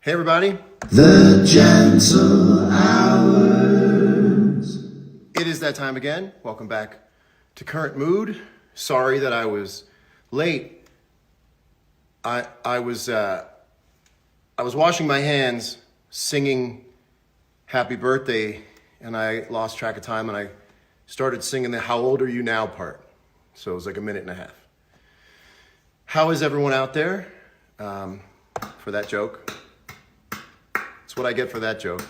Hey everybody. The Gentle Hours. It is that time again. Welcome back to Current Mood. Sorry that I was late. I was washing my hands, singing Happy Birthday, and I lost track of time and I started singing the How Old Are You Now part. So it was like a minute and a half. How is everyone out there? For that joke. That's what I get for that joke.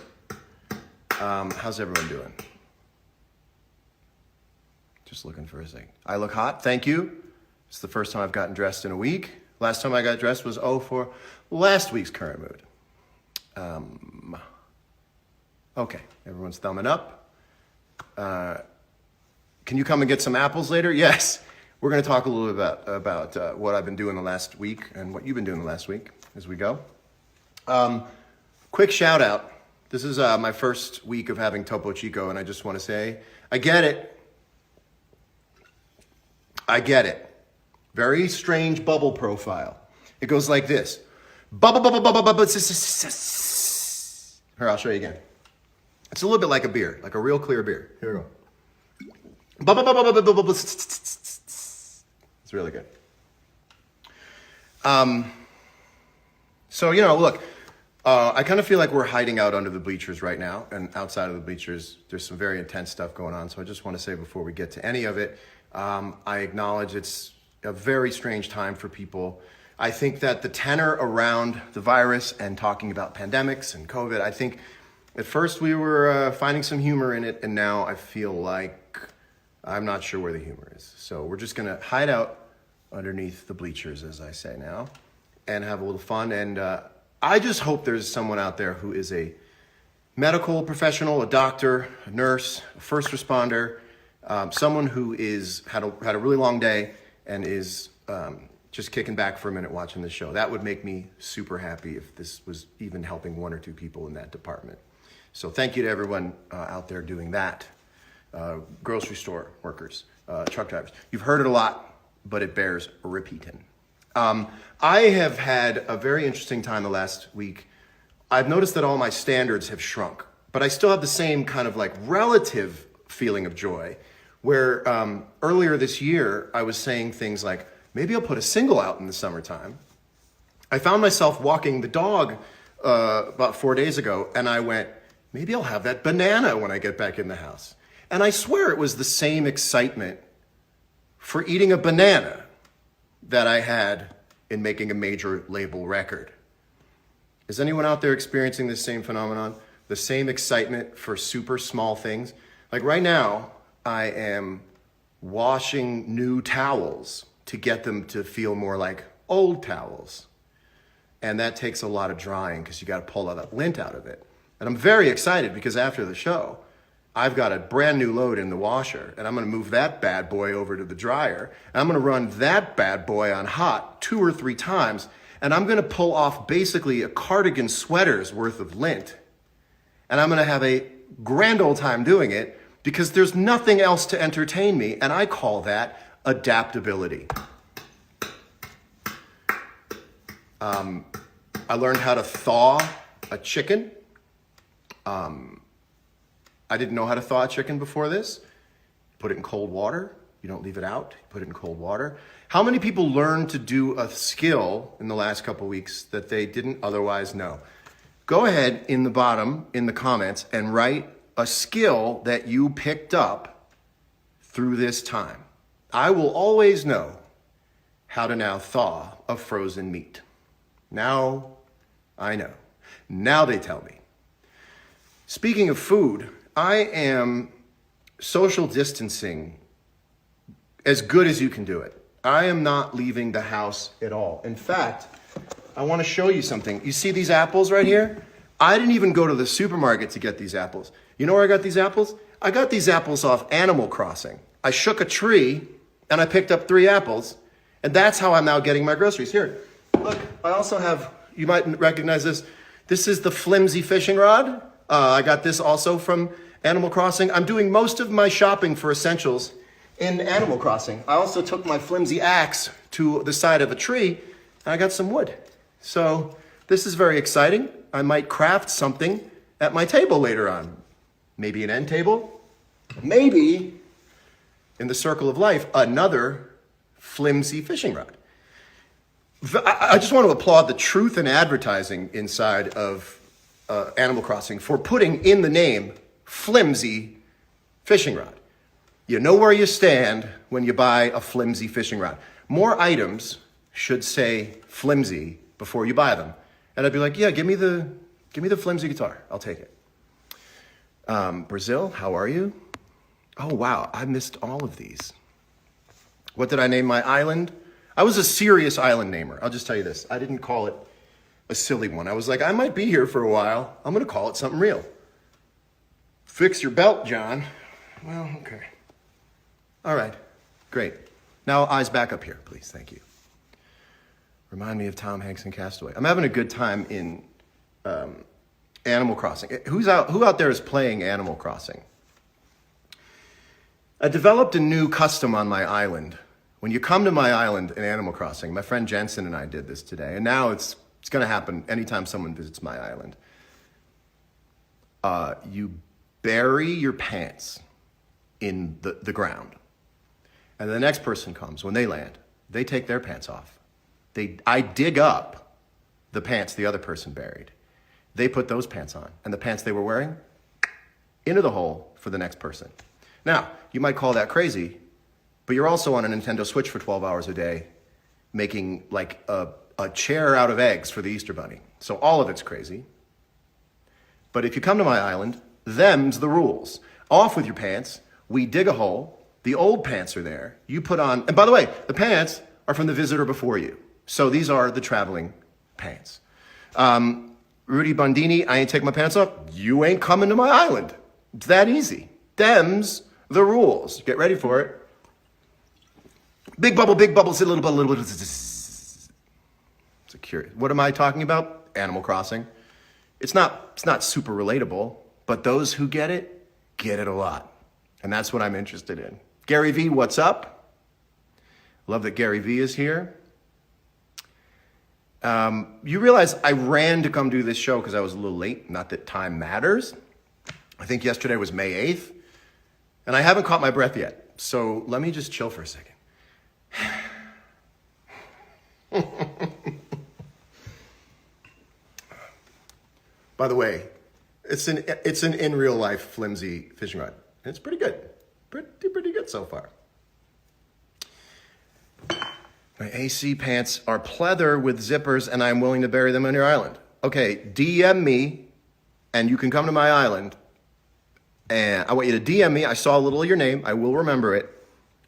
How's everyone doing? Just looking for a second. I look hot, thank you. It's the first time I've gotten dressed in a week. Last time I got dressed was for last week's Current Mood. Okay, everyone's thumbing up. Can you come and get some apples later? Yes. We're going to talk a little bit about what I've been doing the last week and what you've been doing the last week as we go. Quick shout out. This is my first week of having Topo Chico, and I just want to say, I get it. I get it. Very strange bubble profile. It goes like this. Bubble, bubble, bubble, bubble. Here, I'll show you again. It's a little bit like a beer, like a real clear beer. Here we go. Bubble, bubble, bubble, bubble, bubble. It's really good. So, look, I kind of feel like we're hiding out under the bleachers right now, and outside of the bleachers, there's some very intense stuff going on. So I just want to say before we get to any of it, I acknowledge it's a very strange time for people. I think that the tenor around the virus and talking about pandemics and COVID, I think at first we were finding some humor in it, and now I feel like I'm not sure where the humor is. So we're just going to hide out underneath the bleachers, as I say now, and have a little fun. And I just hope there's someone out there who is a medical professional, a doctor, a nurse, a first responder, someone who had a really long day and is just kicking back for a minute watching this show. That would make me super happy if this was even helping one or two people in that department. So thank you to everyone out there doing that. Grocery store workers, truck drivers. You've heard it a lot, but it bears repeating. I have had a very interesting time the last week. I've noticed that all my standards have shrunk, but I still have the same kind of like relative feeling of joy where earlier this year, I was saying things like, maybe I'll put a single out in the summertime. I found myself walking the dog about 4 days ago, and I went, maybe I'll have that banana when I get back in the house. And I swear it was the same excitement for eating a banana that I had in making a major label record. Is anyone out there experiencing the same phenomenon? The same excitement for super small things? Like right now, I am washing new towels to get them to feel more like old towels. And that takes a lot of drying because you got to pull all that lint out of it. And I'm very excited because after the show, I've got a brand new load in the washer, and I'm going to move that bad boy over to the dryer, and I'm going to run that bad boy on hot 2 or 3 times, and I'm going to pull off basically a cardigan sweater's worth of lint, and I'm going to have a grand old time doing it because there's nothing else to entertain me, and I call that adaptability. I learned how to thaw a chicken. I didn't know how to thaw a chicken before this. Put it in cold water. You don't leave it out. You put it in cold water. How many people learned to do a skill in the last couple weeks that they didn't otherwise know? Go ahead in the bottom, in the comments, and write a skill that you picked up through this time. I will always know how to now thaw a frozen meat. Now I know. Now they tell me. Speaking of food, I am social distancing as good as you can do it. I am not leaving the house at all. In fact, I want to show you something. You see these apples right here? I didn't even go to the supermarket to get these apples. You know where I got these apples? I got these apples off Animal Crossing. I shook a tree and I picked up 3 apples, and that's how I'm now getting my groceries. Here, look, I also have, you might recognize this. This is the flimsy fishing rod. I got this also from Animal Crossing. I'm doing most of my shopping for essentials in Animal Crossing. I also took my flimsy axe to the side of a tree, and I got some wood. So this is very exciting. I might craft something at my table later on. Maybe an end table. Maybe, in the circle of life, another flimsy fishing rod. I just want to applaud the truth in advertising inside of Animal Crossing for putting in the name flimsy fishing rod. You know where you stand when you buy a flimsy fishing rod. More items should say flimsy before you buy them. And I'd be like, yeah, give me the flimsy guitar. I'll take it. Brazil, how are you? Oh, wow, I missed all of these. What did I name my island? I was a serious island namer. I'll just tell you this. I didn't call it a silly one. I was like, I might be here for a while. I'm going to call it something real. Fix your belt, John. Well, okay. All right, great. Now eyes back up here, please. Thank you. Remind me of Tom Hanks in Castaway. I'm having a good time in Animal Crossing. Who out there is playing Animal Crossing? I developed a new custom on my island. When you come to my island in Animal Crossing, my friend Jensen and I did this today, and now it's going to happen anytime someone visits my island. You bury your pants in the ground, and the next person comes. When they land, they take their pants off. I dig up the pants the other person buried. They put those pants on, and the pants they were wearing into the hole for the next person. Now, you might call that crazy, but you're also on a Nintendo Switch for 12 hours a day, making like a chair out of eggs for the Easter Bunny. So all of it's crazy. But if you come to my island, them's the rules. Off with your pants. We dig a hole. The old pants are there. You put on, and by the way, the pants are from the visitor before you. So these are the traveling pants. Rudy Bondini, I ain't taking my pants off. You ain't coming to my island. It's that easy. Them's the rules. Get ready for it. Big bubble, little bubble. It's a curious. What am I talking about? Animal Crossing. It's not super relatable, but those who get it a lot. And that's what I'm interested in. Gary V, what's up? Love that Gary V is here. You realize I ran to come do this show because I was a little late. Not that time matters. I think yesterday was May 8th. And I haven't caught my breath yet. So let me just chill for a second. By the way, it's an in real life flimsy fishing rod. And it's pretty good. Pretty good so far. My AC pants are pleather with zippers and I'm willing to bury them on your island. Okay, DM me and you can come to my island. And I want you to DM me. I saw a little of your name. I will remember it.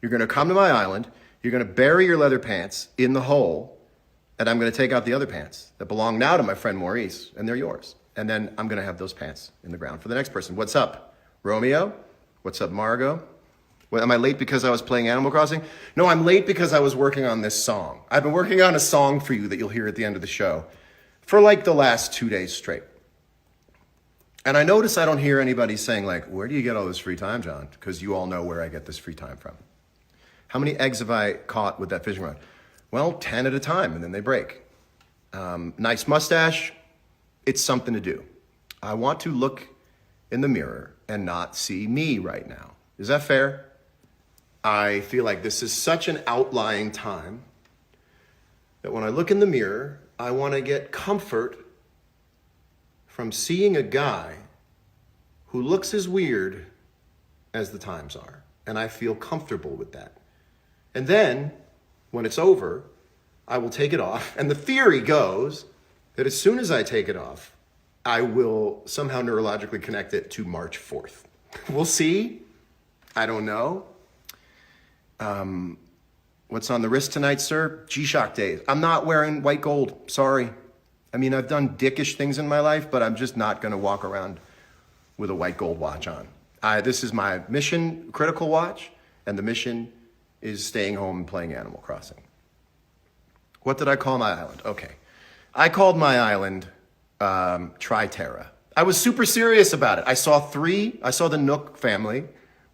You're going to come to my island. You're going to bury your leather pants in the hole. And I'm going to take out the other pants that belong now to my friend Maurice. And they're yours. And then I'm going to have those pants in the ground for the next person. What's up, Romeo? What's up, Margot? What, am I late because I was playing Animal Crossing? No, I'm late because I was working on this song. I've been working on a song for you that you'll hear at the end of the show for like the last 2 days straight. And I notice I don't hear anybody saying like, where do you get all this free time, John? Because you all know where I get this free time from. How many eggs have I caught with that fishing rod? Well, 10 at a time, and then they break. Nice mustache. It's something to do. I want to look in the mirror and not see me right now. Is that fair? I feel like this is such an outlying time that when I look in the mirror, I want to get comfort from seeing a guy who looks as weird as the times are. And I feel comfortable with that. And then, when it's over, I will take it off. And the theory goes that as soon as I take it off, I will somehow neurologically connect it to March 4th. We'll see. I don't know. What's on the wrist tonight, sir? G-Shock days. I'm not wearing white gold. Sorry. I mean, I've done dickish things in my life, but I'm just not going to walk around with a white gold watch on. This is my mission critical watch, and the mission is staying home and playing Animal Crossing. What did I call my island? Okay. I called my island Tri-Terra. I was super serious about it. I saw the Nook family,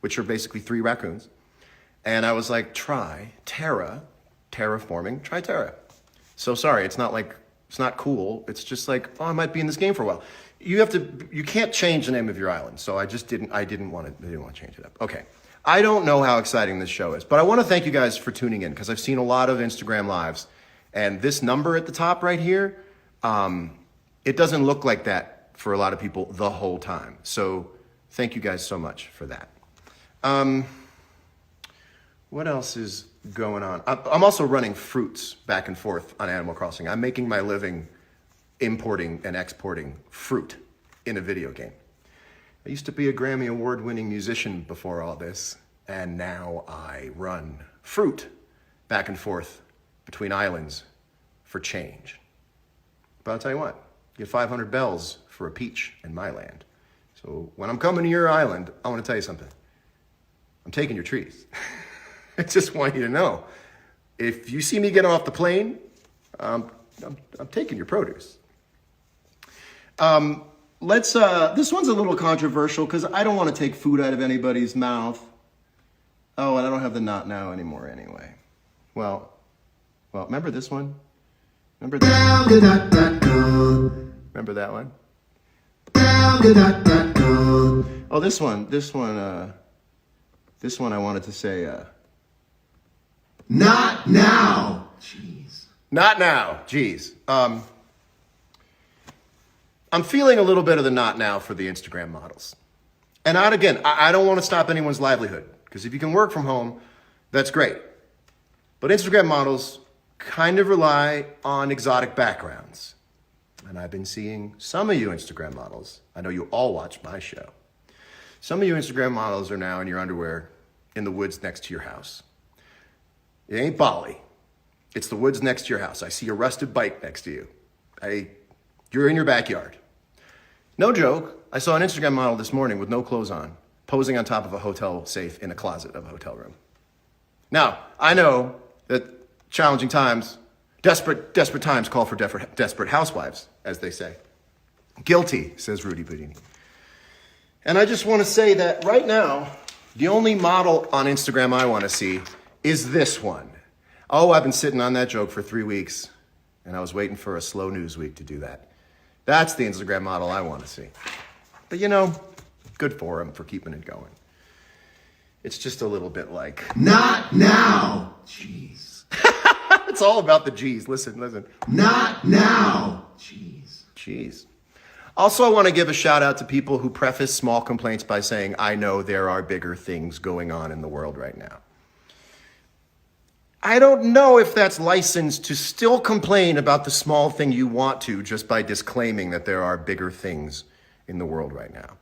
which are basically 3 raccoons. And I was like, terraforming, Tri-Terra. So sorry, it's not like It's not cool. It's just like, oh, I might be in this game for a while. You can't change the name of your island. So I didn't want to change it up. Okay. I don't know how exciting this show is, but I want to thank you guys for tuning in because I've seen a lot of Instagram lives, and this number at the top right here, it doesn't look like that for a lot of people the whole time. So thank you guys so much for that. What else is going on? I'm also running fruits back and forth on Animal Crossing. I'm making my living importing and exporting fruit in a video game. I used to be a Grammy Award-winning musician before all this, and now I run fruit back and forth between islands for change. But I'll tell you what, you get 500 bells for a peach in my land. So when I'm coming to your island, I want to tell you something. I'm taking your trees. I just want you to know, if you see me get off the plane, I'm taking your produce. This one's a little controversial because I don't want to take food out of anybody's mouth. Oh, and I don't have the not now anymore anyway. Well, remember this one? Remember that? Remember that one? Oh, this one I wanted to say, Not now. Jeez. Not now. Jeez. I'm feeling a little bit of the not now for the Instagram models. And I don't want to stop anyone's livelihood, because if you can work from home, that's great. But Instagram models kind of rely on exotic backgrounds. And I've been seeing some of you Instagram models. I know you all watch my show. Some of you Instagram models are now in your underwear in the woods next to your house. It ain't Bali. It's the woods next to your house. I see a rusted bike next to you. You're in your backyard. No joke. I saw an Instagram model this morning with no clothes on, posing on top of a hotel safe in a closet of a hotel room. Now, I know that challenging times, desperate times call for desperate housewives, as they say. Guilty, says Rudy Boudini. And I just want to say that right now, the only model on Instagram I want to see is this one. Oh, I've been sitting on that joke for 3 weeks, and I was waiting for a slow news week to do that. That's the Instagram model I want to see. But good for him for keeping it going. It's just a little bit like, Not now. Jeez. it's all about the G's. Listen. Not now. Jeez. Also, I want to give a shout out to people who preface small complaints by saying, I know there are bigger things going on in the world right now. I don't know if that's licensed to still complain about the small thing you want to just by disclaiming that there are bigger things in the world right now.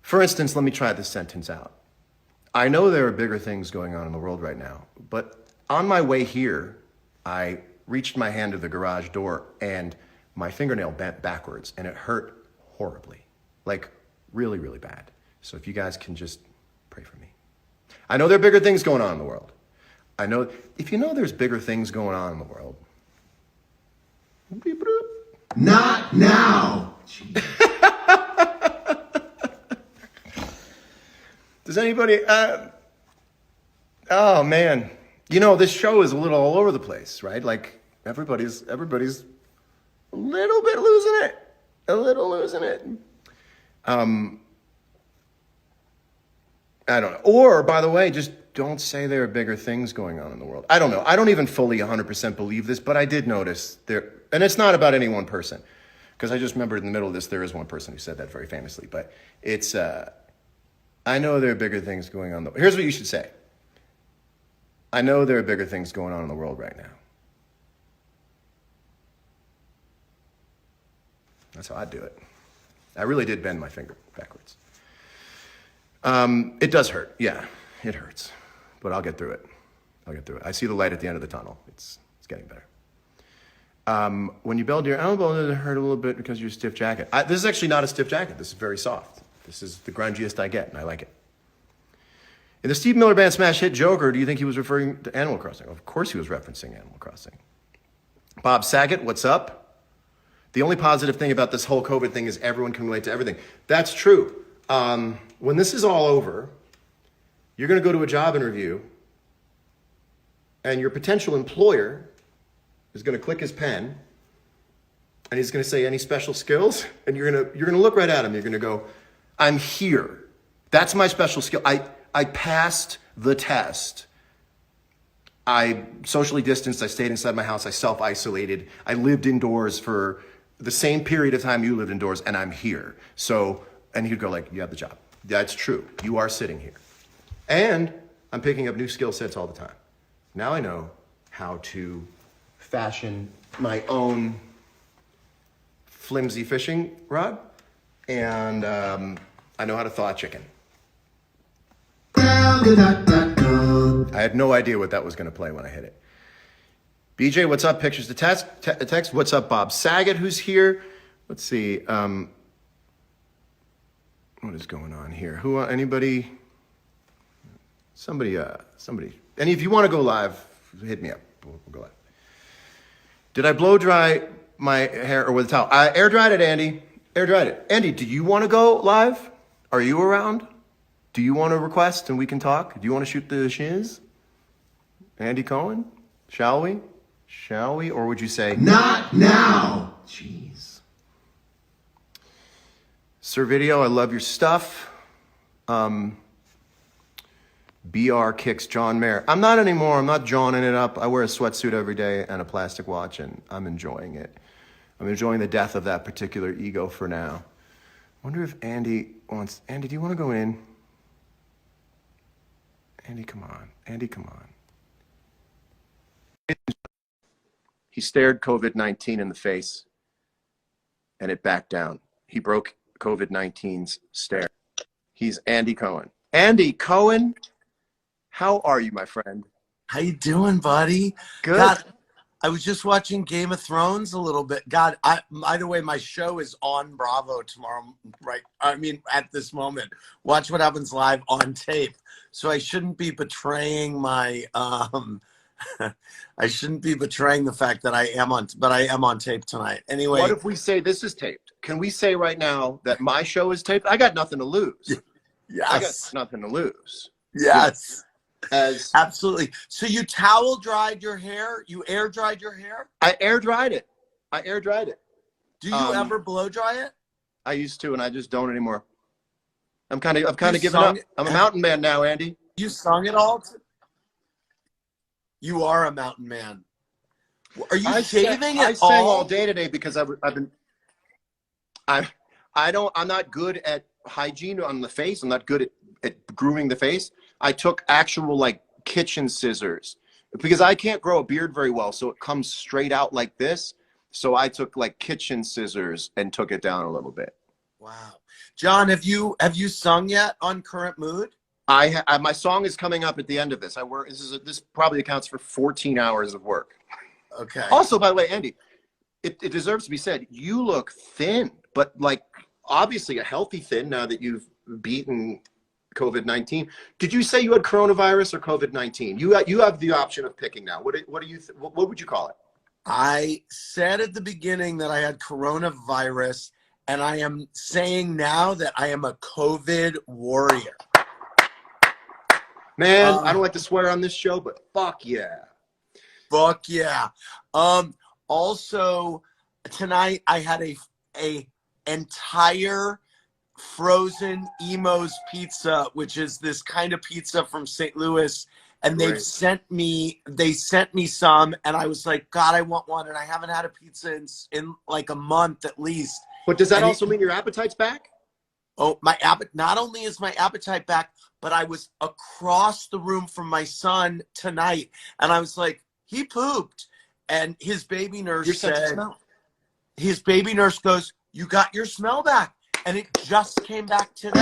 For instance, let me try this sentence out. I know there are bigger things going on in the world right now, but on my way here, I reached my hand to the garage door and my fingernail bent backwards and it hurt horribly, like really, really bad. So if you guys can just pray for me. I know there are bigger things going on in the world. I know, if you know there's bigger things going on in the world. Not now. Does anybody, oh man. This show is a little all over the place, right? Like everybody's a little bit losing it. A little losing it. I don't know. Or, by the way, just don't say there are bigger things going on in the world. I don't know. I don't even fully 100% believe this, but I did notice there, and it's not about any one person, because I just remembered in the middle of this, there is one person who said that very famously, but it's, I know there are bigger things going on. Here's what you should say. I know there are bigger things going on in the world right now. That's how I do it. I really did bend my finger backwards. It does hurt. Yeah, it hurts. But I'll get through it. I see the light at the end of the tunnel. It's getting better. When you belled your elbow, does it hurt a little bit because of your stiff jacket? This is actually not a stiff jacket. This is very soft. This is the grungiest I get, and I like it. In the Steve Miller Band smash hit Joker, do you think he was referring to Animal Crossing? Of course he was referencing Animal Crossing. Bob Saget, what's up? The only positive thing about this whole COVID thing is everyone can relate to everything. That's true. When this is all over, you're going to go to a job interview, and your potential employer is going to click his pen, And he's going to say, any special skills? And you're going to look right at him. You're going to go, I'm here. That's my special skill. I passed the test. I socially distanced. I stayed inside my house. I self-isolated. I lived indoors for the same period of time you lived indoors, and I'm here. So, and he'd go like, you have the job. That's true. You are sitting here. And I'm picking up new skill sets all the time. Now I know how to fashion my own flimsy fishing rod, and I know how to thaw a chicken. I had no idea what that was going to play when I hit it. BJ, what's up? Pictures to text. What's up, Bob Saget, who's here? Let's see. What is going on here? Anybody? Somebody. Any, if you want to go live, hit me up. We'll go live. Did I blow dry my hair or with a towel? I air dried it, Andy. Air dried it. Andy, do you want to go live? Are you around? Do you want to request and we can talk? Do you want to shoot the shiz? Andy Cohen? Shall we? Shall we? Or would you say, Not now. jeez. Sir Video, I love your stuff. BR kicks John Mayer. I'm not anymore. I'm not jawing it up. I wear a sweatsuit every day and a plastic watch, and I'm enjoying it. I'm enjoying the death of that particular ego for now. Wonder if Andy wants... Andy, do you want to go in? Andy, come on. Andy, come on. He stared COVID-19 in the face, and it backed down. He broke COVID-19's stare. He's Andy Cohen. Andy Cohen, how are you, my friend? How you doing, buddy? Good. God, I was just watching Game of Thrones a little bit. God, by the way, my show is on Bravo tomorrow, right? I mean, at this moment. Watch What Happens Live on tape. So I shouldn't be betraying my, I shouldn't be betraying the fact that I am on tape tonight. Anyway. What if we say this is taped? Can we say right now that my show is taped? I got nothing to lose. Yes. I got nothing to lose. Yes. As Absolutely. So you towel dried your hair? You air dried your hair? I air dried it. I air dried it. Do you ever blow dry it? I used to, and I just don't anymore. I've kind of given sung up. I'm a mountain man now, Andy. You sung it all? You are a mountain man. Are you shaving I it sang all? all day today because I'm not good at hygiene on the face. I'm not good at grooming the face. I took actual like kitchen scissors because I can't grow a beard very well, so it comes straight out like this. So I took like kitchen scissors and took it down a little bit. Wow. John, have you sung yet on Current Mood? My song is coming up at the end of this. This probably accounts for 14 hours of work. Okay. Also, by the way, Andy, it deserves to be said, you look thin, but like obviously a healthy thin now that you've beaten COVID-19. Did you say you had coronavirus or COVID-19? You have the option of picking now. What would you call it? I said at the beginning that I had coronavirus, and I am saying now that I am a COVID warrior. Man, I don't like to swear on this show, but fuck yeah. Fuck yeah. Also, tonight I had a entire frozen Emo's pizza, which is this kind of pizza from St. Louis, and they sent me some, and I was like, God, I want one, and I haven't had a pizza in like a month at least. But does that also mean your appetite's back? Oh, not only is my appetite back, but I was across the room from my son tonight, and I was like, he pooped, and his baby nurse said, his baby nurse goes, you got your smell back, and it just came back today.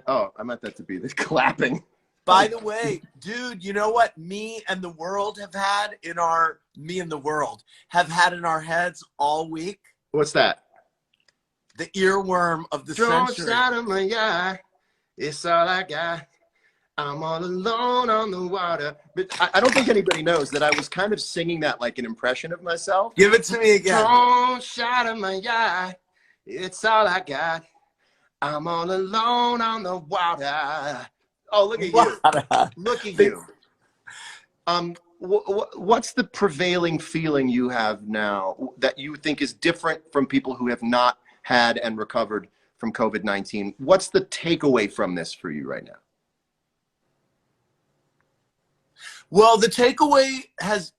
Oh, I meant that to be the clapping. By the way, dude, you know what me and the world have had in our heads all week? What's that? The earworm of the century. Out of my eye, it's all I got. I'm all alone on the water. But I don't think anybody knows that I was kind of singing that like an impression of myself. Give it to me again. Don't shine in my eye, it's all I got. I'm all alone on the water. Oh, look at you. Look at you. what's the prevailing feeling you have now that you think is different from people who have not had and recovered from COVID-19? What's the takeaway from this for you right now? Well, the takeaway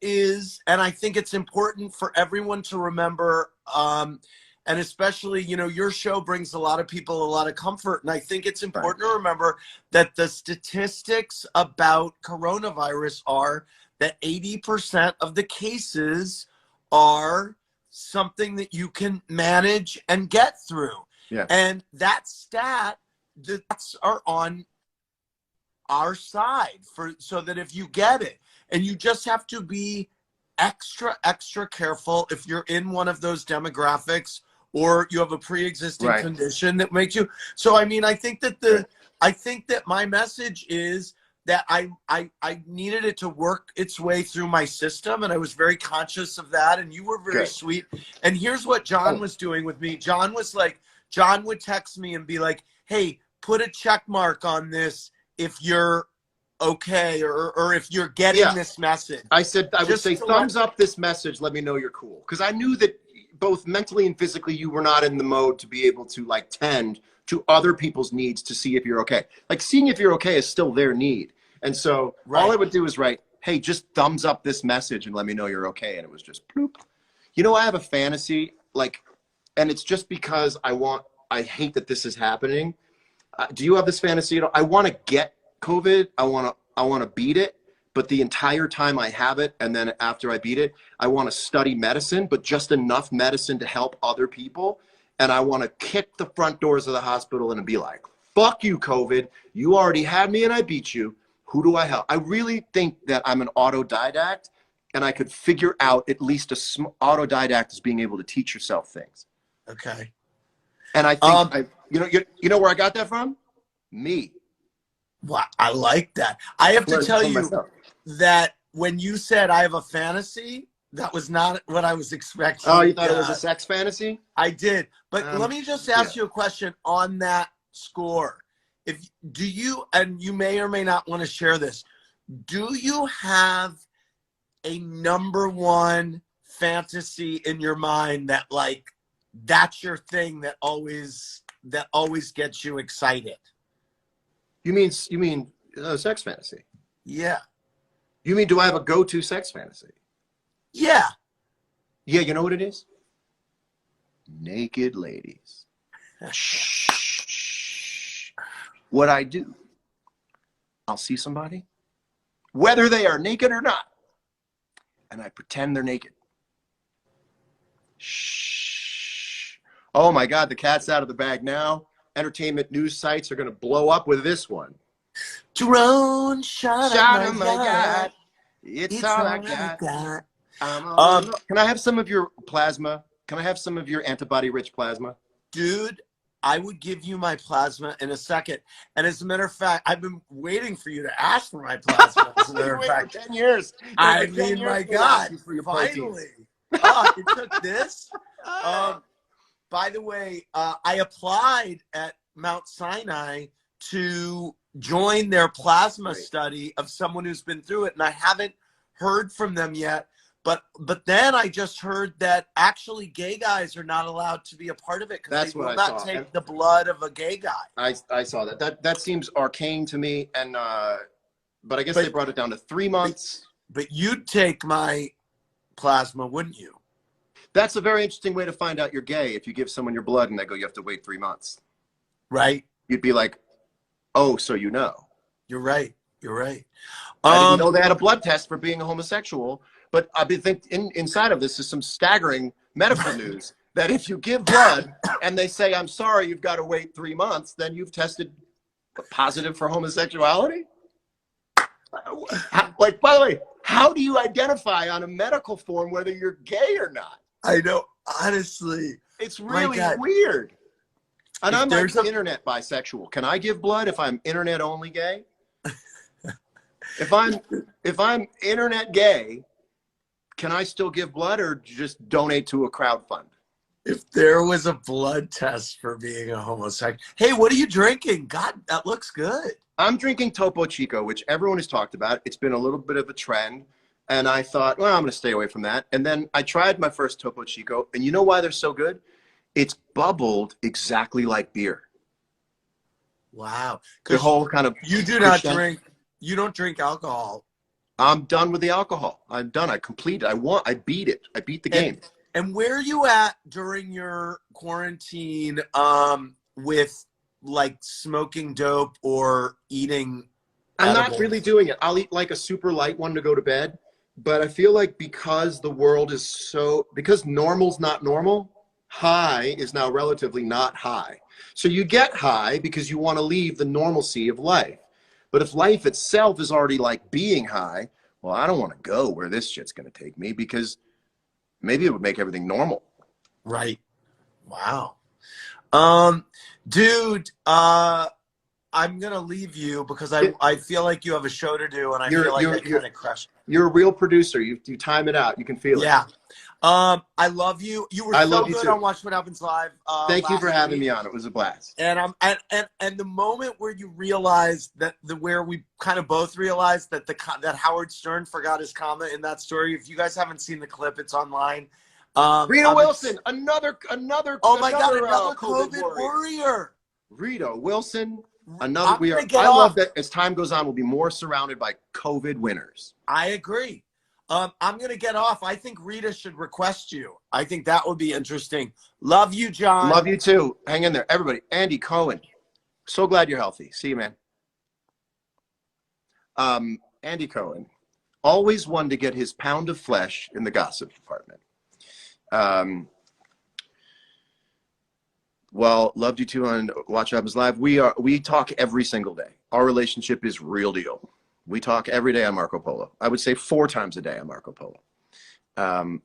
is, and I think it's important for everyone to remember, and especially, your show brings a lot of people a lot of comfort. And I think it's important to remember that the statistics about coronavirus are that 80% of the cases are something that you can manage and get through. Yeah. And that stat, the stats are on our side so that if you get it, and you just have to be extra careful if you're in one of those demographics or you have a pre-existing condition that makes you. So I mean, I think that my message is that I needed it to work its way through my system, and I was very conscious of that, and you were very sweet. And here's what John was doing with me. John would text me and be like, hey, put a check mark on this if you're okay, or if you're getting this message. I would say thumbs up this message, let me know you're cool. Because I knew that both mentally and physically you were not in the mode to be able to like tend to other people's needs to see if you're okay. Like seeing if you're okay is still their need. And so all I would do is write, hey, just thumbs up this message and let me know you're okay. And it was just bloop. I have a fantasy, and it's just because I hate that this is happening. Do you have this fantasy? I want to get COVID. I want to beat it, but the entire time I have it, and then after I beat it, I want to study medicine, but just enough medicine to help other people. And I want to kick the front doors of the hospital and be like, fuck you, COVID. You already had me and I beat you. Who do I help? I really think that I'm an autodidact, and I could figure out at least autodidact is being able to teach yourself things. Okay. And I think, you know where I got that from? Me. Wow, I like that. I have to tell you that when you said I have a fantasy, that was not what I was expecting. Oh, you thought it was a sex fantasy? I did. But let me just ask you a question on that score. Do you, and you may or may not want to share this, do you have a number one fantasy in your mind that that's your thing that always gets you excited? You mean sex fantasy? Yeah. You mean, do I have a go-to sex fantasy? Yeah. Yeah, you know what it is? Naked ladies. Shh. What I do, I'll see somebody, whether they are naked or not, and I pretend they're naked. Shh. Oh my God, the cat's out of the bag now. Entertainment news sites are going to blow up with this one. Drone shot of my God. It's all I got. Can I have some of your plasma? Can I have some of your antibody-rich plasma? Dude, I would give you my plasma in a second. And as a matter of fact, I've been waiting for you to ask for my plasma. As a matter of fact, 10 years. I mean, my God, finally. It took this. By the way, I applied at Mount Sinai to join their plasma study of someone who's been through it, and I haven't heard from them yet. But then I just heard that actually gay guys are not allowed to be a part of it because they will not take the blood of a gay guy. I saw that. That seems arcane to me, and but I guess they brought it down to 3 months. But you'd take my plasma, wouldn't you? That's a very interesting way to find out you're gay. If you give someone your blood and they go, you have to wait 3 months. Right. You'd be like, oh, so you know. You're right. You're right. I didn't know they had a blood test for being a homosexual, but I think inside of this is some staggering medical news that if you give blood and they say, I'm sorry, you've got to wait 3 months, then you've tested positive for homosexuality? By the way, how do you identify on a medical form whether you're gay or not? I know, honestly. It's really weird. And I'm like internet bisexual. Can I give blood if I'm internet only gay? If I'm internet gay, can I still give blood or just donate to a crowd fund? If there was a blood test for being a homosexual. Hey, what are you drinking? God, that looks good. I'm drinking Topo Chico, which everyone has talked about. It's been a little bit of a trend. And I thought, well, I'm going to stay away from that. And then I tried my first Topo Chico. And you know why they're so good? It's bubbled exactly like beer. Wow. The whole kind of You do not crescendo. drink. You don't drink alcohol. I'm done with the alcohol. I'm done. I completed. I beat it. I beat the game. And where are you at during your quarantine with like smoking dope or eating I'm edibles? not really doing it. I'll eat like a super light one to go to bed. But I feel like because the world is because normal's not normal, high is now relatively not high. So you get high because you want to leave the normalcy of life. But if life itself is already like being high, well, I don't want to go where this shit's going to take me because maybe it would make everything normal. Right. Wow. Dude, I'm going to leave you because I feel like you have a show to do and I feel like I kind of crushed. You're a real producer. You time it out. You can feel it. Yeah. I love you. You were so good on Watch What Happens Live. Thank you for having me on. It was a blast. And and the moment where you realized where we kind of both realized that that Howard Stern forgot his comma in that story. If you guys haven't seen the clip, it's online. Rita Wilson, another. Oh my God, another COVID warrior. Rita Wilson. Another. I love that as time goes on, we'll be more surrounded by COVID winners. I agree. I'm going to get off. I think Rita should request you. I think that would be interesting. Love you, John. Love you too. Hang in there. Everybody. Andy Cohen. So glad you're healthy. See you, man. Andy Cohen. Always one to get his pound of flesh in the gossip department. Well, loved you too on Watch What Happens Live. We talk every single day. Our relationship is real deal. We talk every day on Marco Polo. I would say 4 times a day on Marco Polo.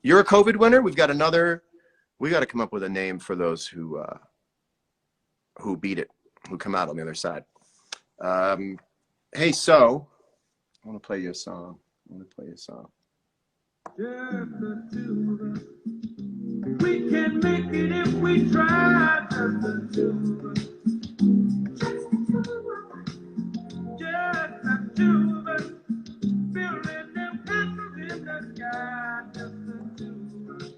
You're a COVID winner. We got to come up with a name for those who beat it, who come out on the other side. Hey, so I want to play you a song. We can make it if we try. Just the two of us, building them castles in the sky. Just the two of us,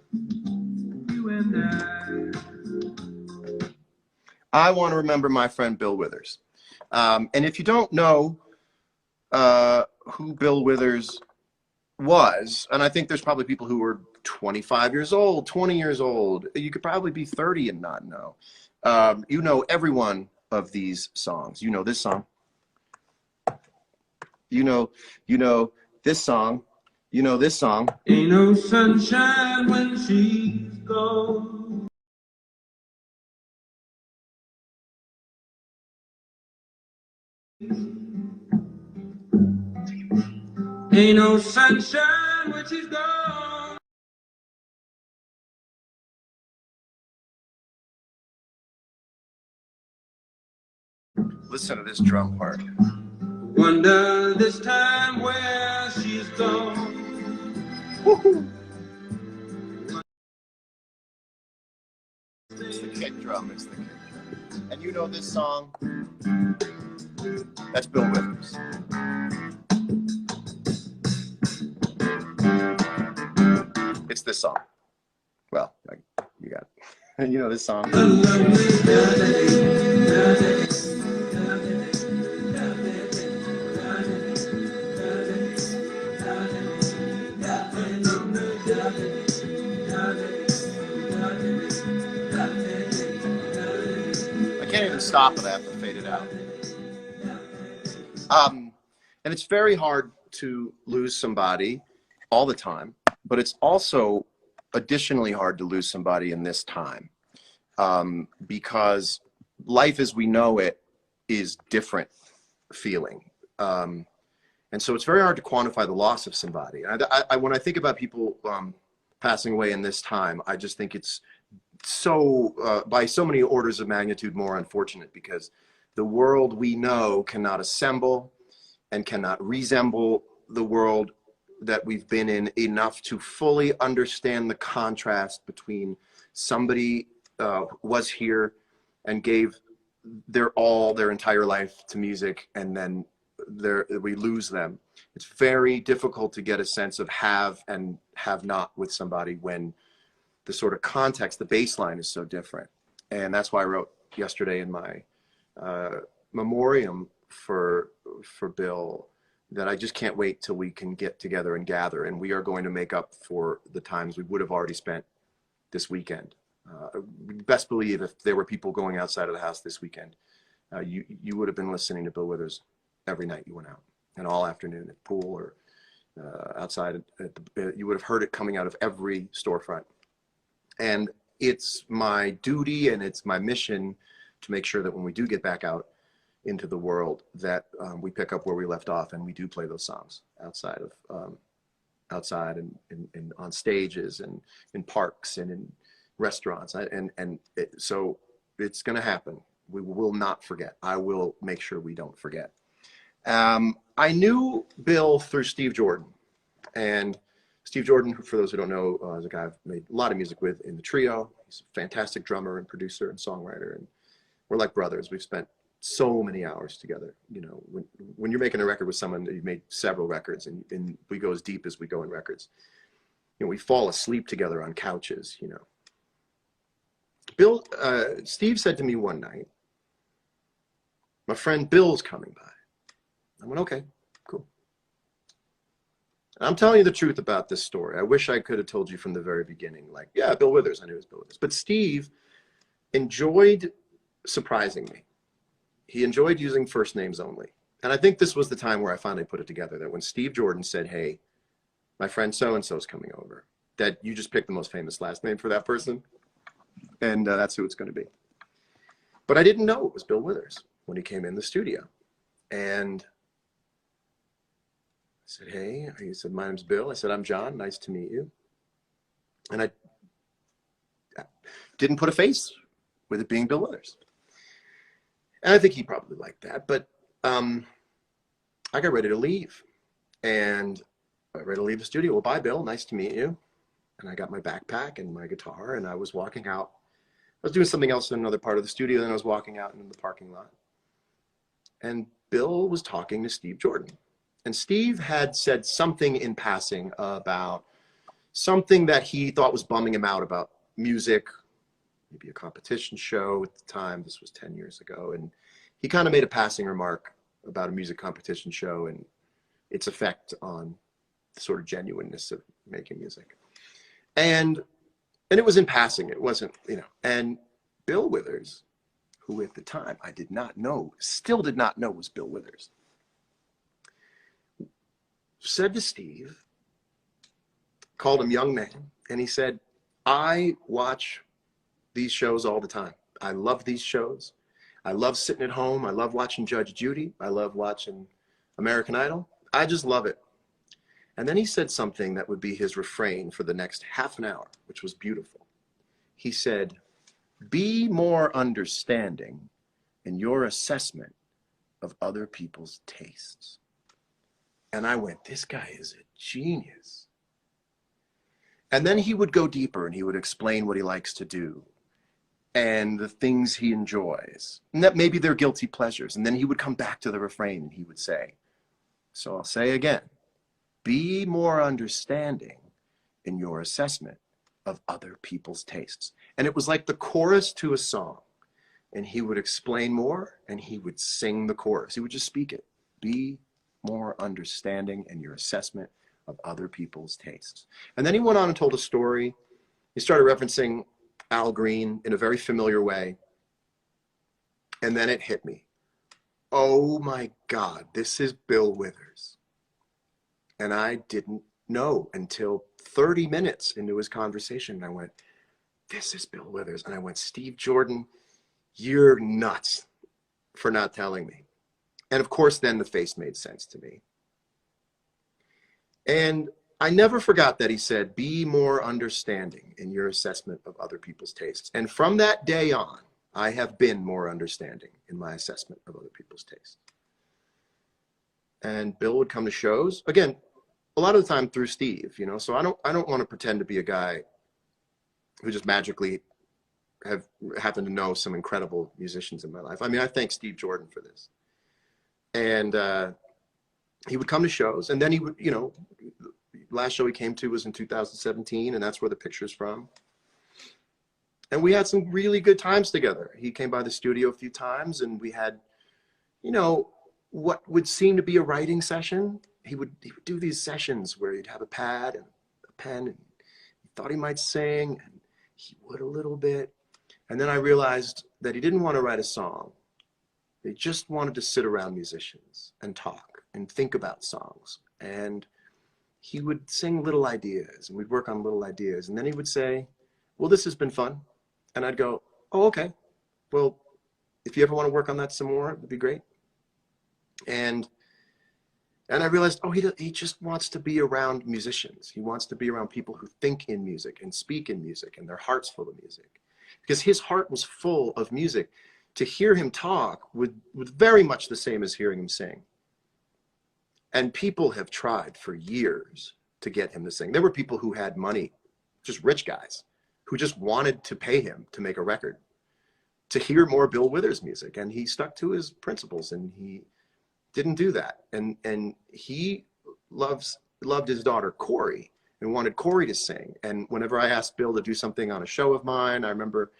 you and I want to remember my friend Bill Withers. And if you don't know who Bill Withers was, and I think there's probably people who were 25 years old, 20 years old. You could probably be 30 and not know. You know every one of these songs. You know this song. You know this song. You know this song. Ain't no sunshine when she's gone. Ain't no sunshine when she's gone. Listen to this drum part. Wonder this time where she's gone. Woo-hoo. It's the kick drum. And you know this song? That's Bill Withers. It's this song. Well, you got it. You know this song. I can't even stop it. I have to fade it out. And it's very hard to lose somebody all the time, but it's also additionally hard to lose somebody in this time, because life as we know it is different feeling. And so it's very hard to quantify the loss of somebody. When I think about people passing away in this time, I just think it's so, by so many orders of magnitude more unfortunate, because the world we know cannot assemble and cannot resemble the world that we've been in enough to fully understand the contrast between somebody was here and gave their all, their entire life to music, and then we lose them. It's very difficult to get a sense of have and have not with somebody when the sort of context, the baseline is so different. And that's why I wrote yesterday in my memoriam for Bill that I just can't wait till we can get together and gather, and we are going to make up for the times we would have already spent this weekend. Best believe if there were people going outside of the house this weekend, you would have been listening to Bill Withers every night you went out, and all afternoon at pool or outside. You would have heard it coming out of every storefront. And it's my duty and it's my mission to make sure that when we do get back out into the world, that we pick up where we left off and we do play those songs outside and on stages and in parks and in restaurants. So it's going to happen. We will not forget. I will make sure we don't forget. I knew Bill through Steve Jordan, and Steve Jordan, for those who don't know, is a guy I've made a lot of music with in the trio. He's a fantastic drummer and producer and songwriter, and we're like brothers. We've spent so many hours together. You know, when you're making a record with someone that you've made several records, and we go as deep as we go in records. You know, we fall asleep together on couches. You know, Steve said to me one night, "My friend Bill's coming by." I went, "Okay, cool." And I'm telling you the truth about this story. I wish I could have told you from the very beginning, like, yeah, Bill Withers, I knew it was Bill Withers. But Steve enjoyed surprising me. He enjoyed using first names only. And I think this was the time where I finally put it together, that when Steve Jordan said, "Hey, my friend so-and-so's coming over," that you just picked the most famous last name for that person. And that's who it's going to be. But I didn't know it was Bill Withers when he came in the studio. And I said, "Hey," he said, "My name's Bill." I said, "I'm John. Nice to meet you." And I didn't put a face with it being Bill Withers. And I think he probably liked that. But I got ready to leave. And I got ready to leave the studio. "Well, bye, Bill. Nice to meet you." And I got my backpack and my guitar, and I was walking out. I was doing something else in another part of the studio, and I was walking out into the parking lot. And Bill was talking to Steve Jordan. And Steve had said something in passing about something that he thought was bumming him out about music, maybe a competition show at the time. This was 10 years ago. And he kind of made a passing remark about a music competition show and its effect on the sort of genuineness of making music. And it was in passing. It wasn't, you know. And Bill Withers, who at the time I did not know, still did not know was Bill Withers, said to Steve, called him young man, and he said, "I watch these shows all the time. I love these shows. I love sitting at home. I love watching Judge Judy. I love watching American Idol. I just love it." And then he said something that would be his refrain for the next half an hour, which was beautiful. He said, "Be more understanding in your assessment of other people's tastes." And I went, this guy is a genius. And then he would go deeper and he would explain what he likes to do and the things he enjoys, and that maybe they're guilty pleasures. And then he would come back to the refrain and he would say, so I'll say again, be more understanding in your assessment of other people's tastes. And it was like the chorus to a song. And he would explain more and he would sing the chorus. He would just speak it. Be more understanding in your assessment of other people's tastes. And then he went on and told a story. He started referencing Al Green in a very familiar way. And then it hit me. Oh my God, this is Bill Withers. And I didn't know until 30 minutes into his conversation. And I went, this is Bill Withers. And I went, Steve Jordan, you're nuts for not telling me. And of course, then the face made sense to me. And I never forgot that he said, be more understanding in your assessment of other people's tastes. And from that day on, I have been more understanding in my assessment of other people's tastes. And Bill would come to shows, again, a lot of the time through Steve, you know, so I don't want to pretend to be a guy who just magically have happened to know some incredible musicians in my life. I mean, I thank Steve Jordan for this. And he would come to shows, and then he would, you know, last show he came to was in 2017, and that's where the picture's from. And we had some really good times together. He came by the studio a few times, and we had, you know, what would seem to be a writing session. He would do these sessions where he'd have a pad and a pen, and he thought he might sing, and he would a little bit. And then I realized that he didn't want to write a song. He just wanted to sit around musicians and talk and think about songs. And he would sing little ideas, and we'd work on little ideas. And then he would say, well, this has been fun. And I'd go, oh, okay. Well, if you ever want to work on that some more, it'd be great. And I realized, oh, he just wants to be around musicians. He wants to be around people who think in music and speak in music, and their heart's full of music. Because his heart was full of music. To hear him talk was very much the same as hearing him sing. And people have tried for years to get him to sing. There were people who had money, just rich guys, who just wanted to pay him to make a record, to hear more Bill Withers music. And he stuck to his principles, and he didn't do that. And he loved his daughter, Corey, and wanted Corey to sing. And whenever I asked Bill to do something on a show of mine, I remember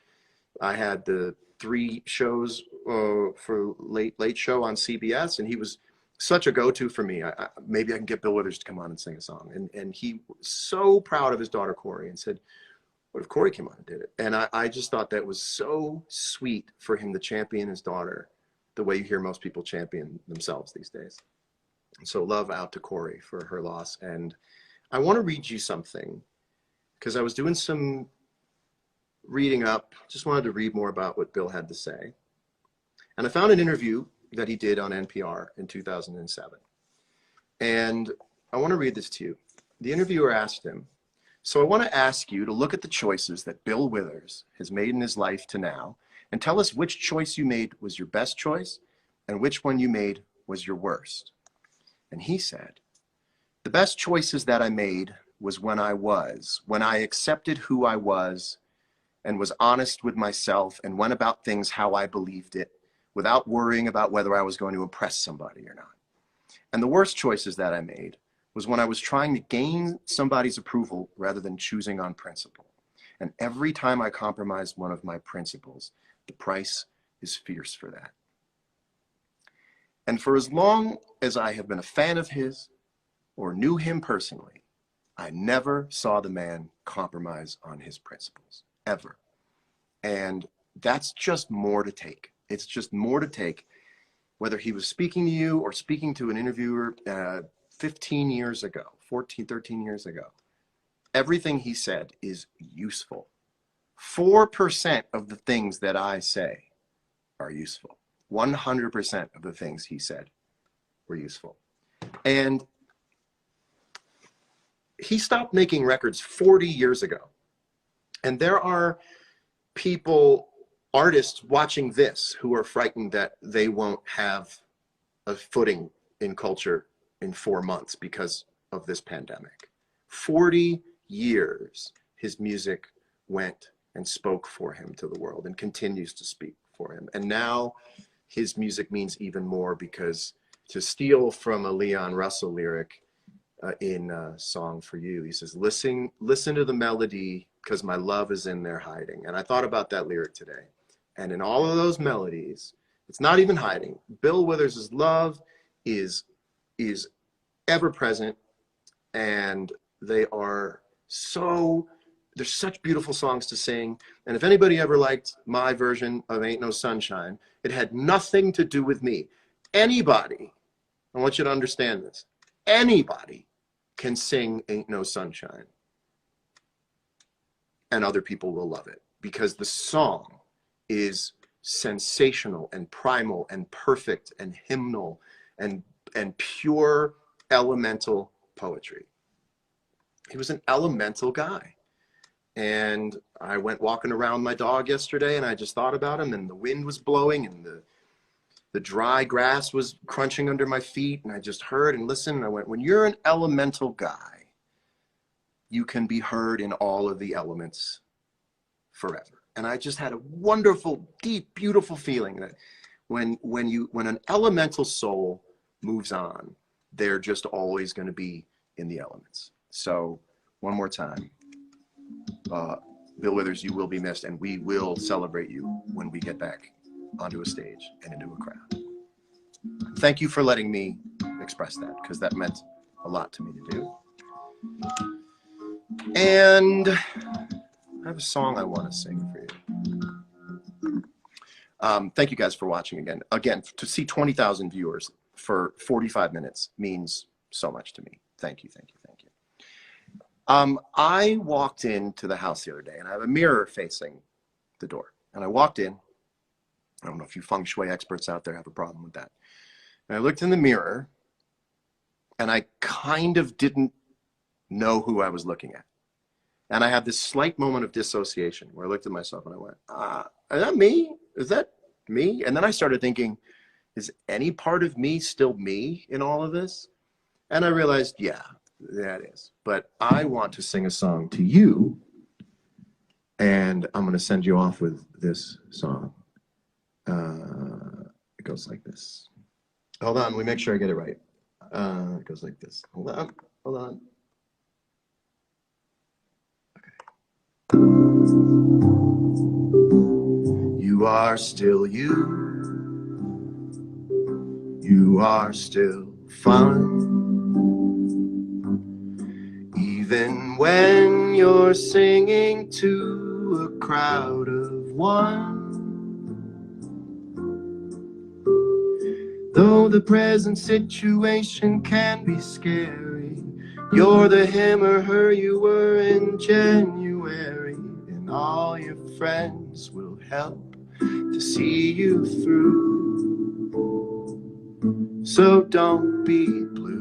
I had the 3 shows for late show on CBS, and he was such a go-to for me. Maybe I can get Bill Withers to come on and sing a song. And he was so proud of his daughter, Corey, and said, what if Corey came on and did it? And I just thought that was so sweet for him to champion his daughter the way you hear most people champion themselves these days. And so love out to Corey for her loss. And I want to read you something, because I was doing some reading up, just wanted to read more about what Bill had to say. And I found an interview that he did on NPR in 2007. And I want to read this to you. The interviewer asked him, so I want to ask you to look at the choices that Bill Withers has made in his life to now, and tell us which choice you made was your best choice and which one you made was your worst. And he said, the best choices that I made was when I accepted who I was and was honest with myself and went about things how I believed it, without worrying about whether I was going to impress somebody or not. And the worst choices that I made was when I was trying to gain somebody's approval rather than choosing on principle. And every time I compromised one of my principles, the price is fierce for that. And for as long as I have been a fan of his or knew him personally, I never saw the man compromise on his principles, ever. And that's just more to take. It's just more to take, whether he was speaking to you or speaking to an interviewer 15 years ago, 14, 13 years ago. Everything he said is useful. 4% of the things that I say are useful. 100% of the things he said were useful. And he stopped making records 40 years ago. And there are people, artists watching this, who are frightened that they won't have a footing in culture in 4 months because of this pandemic. 40 years his music went and spoke for him to the world and continues to speak for him. And now his music means even more, because to steal from a Leon Russell lyric in Song for You, he says, listen to the melody, because my love is in there hiding. And I thought about that lyric today. And in all of those melodies, it's not even hiding. Bill Withers' love is ever present, and they are there's such beautiful songs to sing. And if anybody ever liked my version of Ain't No Sunshine, it had nothing to do with me. Anybody, I want you to understand this, anybody can sing Ain't No Sunshine, and other people will love it, because the song is sensational and primal and perfect and hymnal and pure elemental poetry. He was an elemental guy. And I went walking around my dog yesterday, and I just thought about him, and the wind was blowing, and the dry grass was crunching under my feet, and I just heard and listened, and I went, when you're an elemental guy, you can be heard in all of the elements forever. And I just had a wonderful, deep, beautiful feeling that when an elemental soul moves on, they're just always going to be in the elements. So one more time, Bill Withers, you will be missed, and we will celebrate you when we get back onto a stage and into a crowd. Thank you for letting me express that, because that meant a lot to me to do. And I have a song I want to sing for you. Thank you guys for watching again. Again, to see 20,000 viewers for 45 minutes means so much to me. Thank you, thank you, thank you. I walked into the house the other day, and I have a mirror facing the door. And I walked in. I don't know if you feng shui experts out there have a problem with that. And I looked in the mirror, and I kind of didn't know who I was looking at. And I had this slight moment of dissociation where I looked at myself and I went, is that me? Is that me? And then I started thinking, is any part of me still me in all of this? And I realized, yeah, that is. But I want to sing a song to you, and I'm going to send you off with this song. It goes like this. Hold on, let me make sure I get it right. It goes like this. Hold on, hold on. You are still you. You are still fun. Even when you're singing to a crowd of one. Though the present situation can be scary, you're the him or her you were in January, and all your friends will help to see you through. So don't be blue.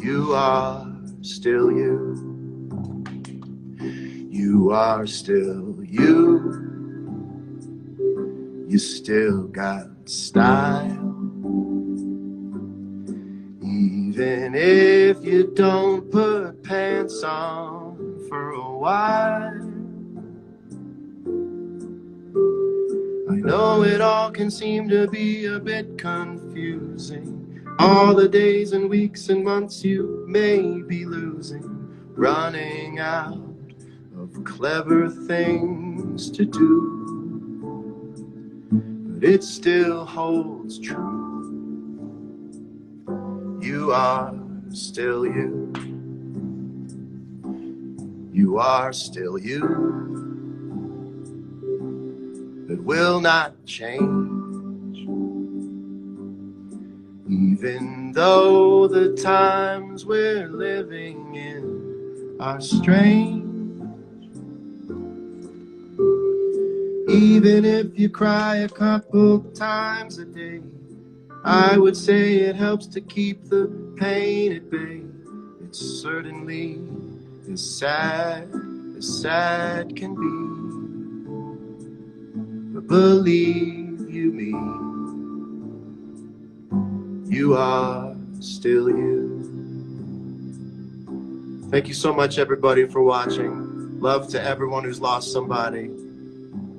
You are still you. You are still you. You still got style. Even if you don't put pants on for a while. I know it all can seem to be a bit confusing. All the days and weeks and months you may be losing, running out of clever things to do. But it still holds true. You are still you. You are still you. It will not change. Even though the times we're living in are strange. Even if you cry a couple times a day, I would say it helps to keep the pain at bay. It's certainly as sad can be. But believe you me, you are still you. Thank you so much, everybody, for watching. Love to everyone who's lost somebody.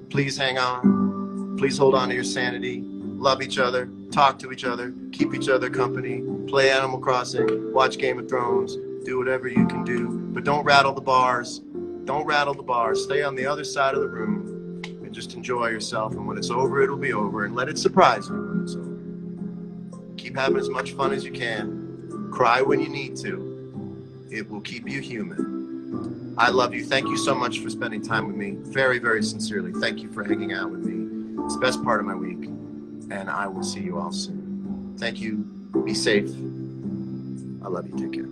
Please hang on. Please hold on to your sanity. Love each other. Talk to each other. Keep each other company. Play Animal Crossing. Watch Game of Thrones. Do whatever you can do. But don't rattle the bars. Don't rattle the bars. Stay on the other side of the room and just enjoy yourself. And when it's over, it'll be over. And let it surprise you when it's over. Keep having as much fun as you can. Cry when you need to. It will keep you human. I love you. Thank you so much for spending time with me. Very, very sincerely. Thank you for hanging out with me. It's the best part of my week. And I will see you all soon. Thank you. Be safe. I love you. Take care.